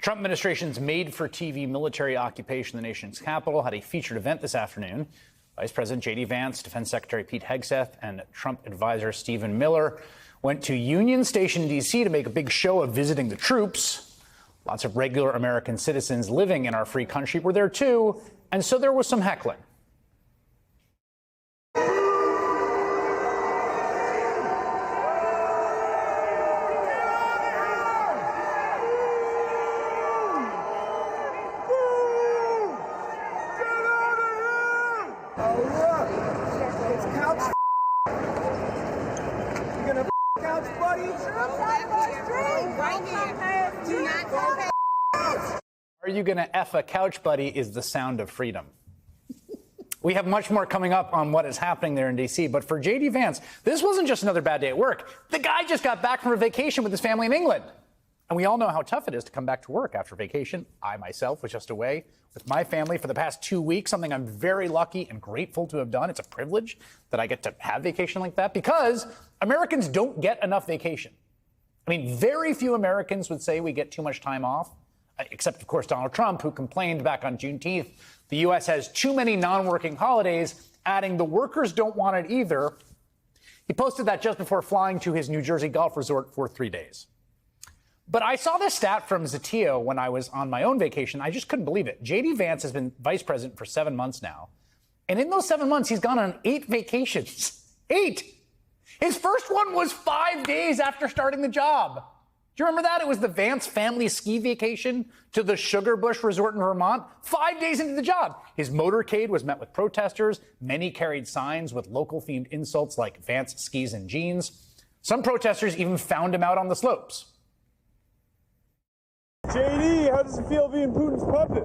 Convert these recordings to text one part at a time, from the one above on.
Trump administration's made-for-TV military occupation of the nation's capital had a featured event this afternoon. Vice President J.D. Vance, Defense Secretary Pete Hegseth, and Trump advisor Stephen Miller went to Union Station in D.C. to make a big show of visiting the troops. Lots of regular American citizens living in our free country were there, too, and so there was some heckling. Are you going to F a couch, buddy, is the sound of freedom. We have much more coming up on what is happening there in D.C., but for J.D. Vance, this wasn't just another bad day at work. The guy just got back from a vacation with his family in England. And we all know how tough it is to come back to work after vacation. I myself was just away with my family for the past 2 weeks, something I'm very lucky and grateful to have done. It's a privilege that I get to have vacation like that because Americans don't get enough vacation. I mean, very few Americans would say we get too much time off, except, of course, Donald Trump, who complained back on Juneteenth the U.S. has too many non-working holidays, adding the workers don't want it either. He posted that just before flying to his New Jersey golf resort for 3 days. But I saw this stat from Zatio when I was on my own vacation. I just couldn't believe it. J.D. Vance has been vice president for 7 months now. And in those 7 months, he's gone on 8 vacations. 8! His first one was 5 days after starting the job. Do you remember that? It was the Vance family ski vacation to the Sugar Bush Resort in Vermont, 5 days into the job. His motorcade was met with protesters. Many carried signs with local-themed insults like Vance skis and jeans. Some protesters even found him out on the slopes. JD, how does it feel being Putin's puppet?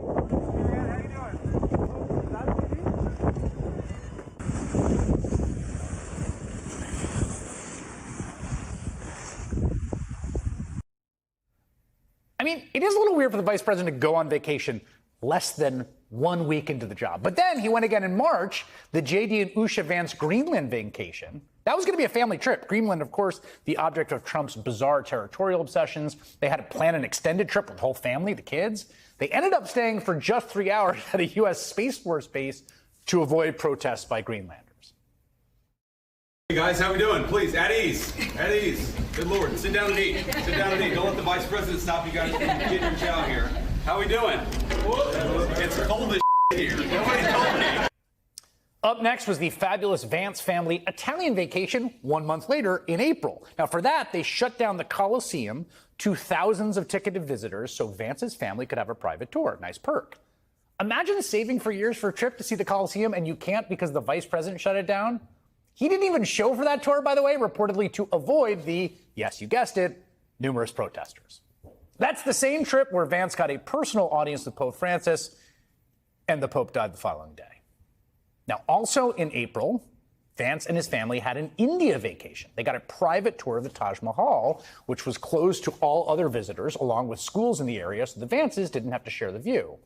I mean, it is a little weird for the vice president to go on vacation less than 1 week into the job. But then he went again in March, the J.D. and Usha Vance Greenland vacation. That was going to be a family trip. Greenland, of course, the object of Trump's bizarre territorial obsessions. They had to plan an extended trip with the whole family, the kids. They ended up staying for just 3 hours at a U.S. Space Force base to avoid protests by Greenlanders. Hey guys, how we doing? Please, at ease. At ease. Good Lord, sit down and eat. Sit down and eat. Don't let the vice president stop you guys from getting your chow here. How we doing? It's cold as here. Nobody told me. Up next was the fabulous Vance family Italian vacation 1 month later in April. Now, for that, they shut down the Colosseum to thousands of ticketed visitors so Vance's family could have a private tour. Nice perk. Imagine saving for years for a trip to see the Colosseum and you can't because the vice president shut it down. He didn't even show for that tour, by the way, reportedly to avoid the, yes, you guessed it, numerous protesters. That's the same trip where Vance got a personal audience with Pope Francis, and the Pope died the following day. Now, also in April, Vance and his family had an India vacation. They got a private tour of the Taj Mahal, which was closed to all other visitors, along with schools in the area, so the Vances didn't have to share the view.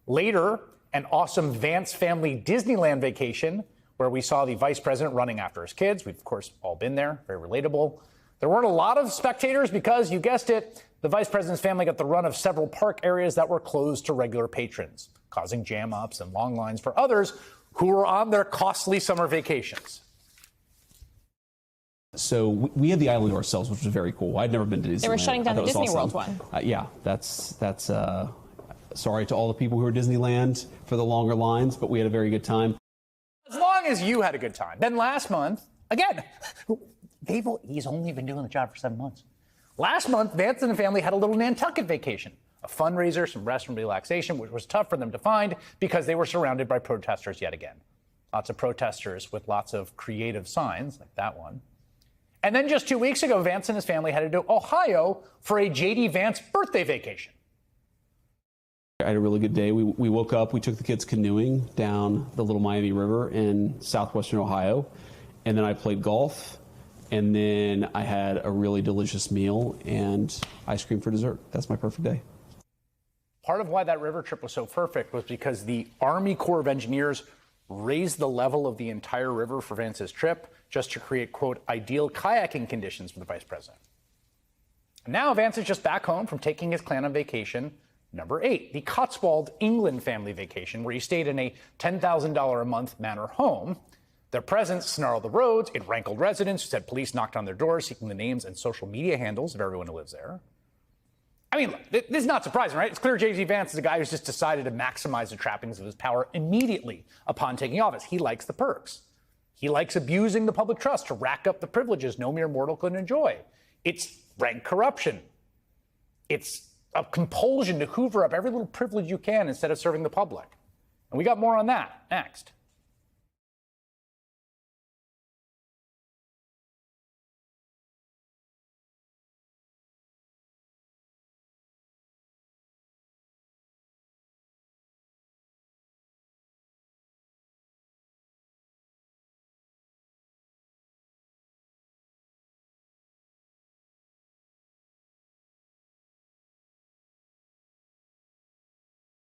Later, an awesome Vance family Disneyland vacation, where we saw the vice president running after his kids. We've, of course, all been there. Very relatable. There weren't a lot of spectators because, you guessed it, the vice president's family got the run of several park areas that were closed to regular patrons, causing jam-ups and long lines for others who were on their costly summer vacations. So we had the island to ourselves, which was very cool. I'd never been to Disneyland. They were shutting down the Disney awesome. World one. Yeah, that's sorry to all the people who are Disneyland for the longer lines, but we had a very good time. As long as you had a good time. Then last month, again, he's only been doing the job for 7 months. Last month, Vance and the family had a little Nantucket vacation, a fundraiser, some rest and relaxation, which was tough for them to find because they were surrounded by protesters yet again. Lots of protesters with lots of creative signs, like that one. And then just 2 weeks ago, Vance and his family headed to Ohio for a J.D. Vance birthday vacation. I had a really good day. We woke up, we took the kids canoeing down the Little Miami River in southwestern Ohio, and then I played golf, and then I had a really delicious meal and ice cream for dessert. That's my perfect day. Part of why that river trip was so perfect was because the Army Corps of Engineers raised the level of the entire river for Vance's trip just to create, quote, ideal kayaking conditions for the vice president. And now Vance is just back home from taking his clan on vacation, Number 8, the Cotswold, England family vacation, where he stayed in a $10,000 a month manor home. Their presence snarled the roads. It rankled residents who said police knocked on their doors seeking the names and social media handles of everyone who lives there. I mean, look, this is not surprising, right? It's clear J.D. Vance is a guy who's just decided to maximize the trappings of his power immediately upon taking office. He likes the perks. He likes abusing the public trust to rack up the privileges no mere mortal could enjoy. It's rank corruption. It's a compulsion to hoover up every little privilege you can instead of serving the public. And we got more on that next.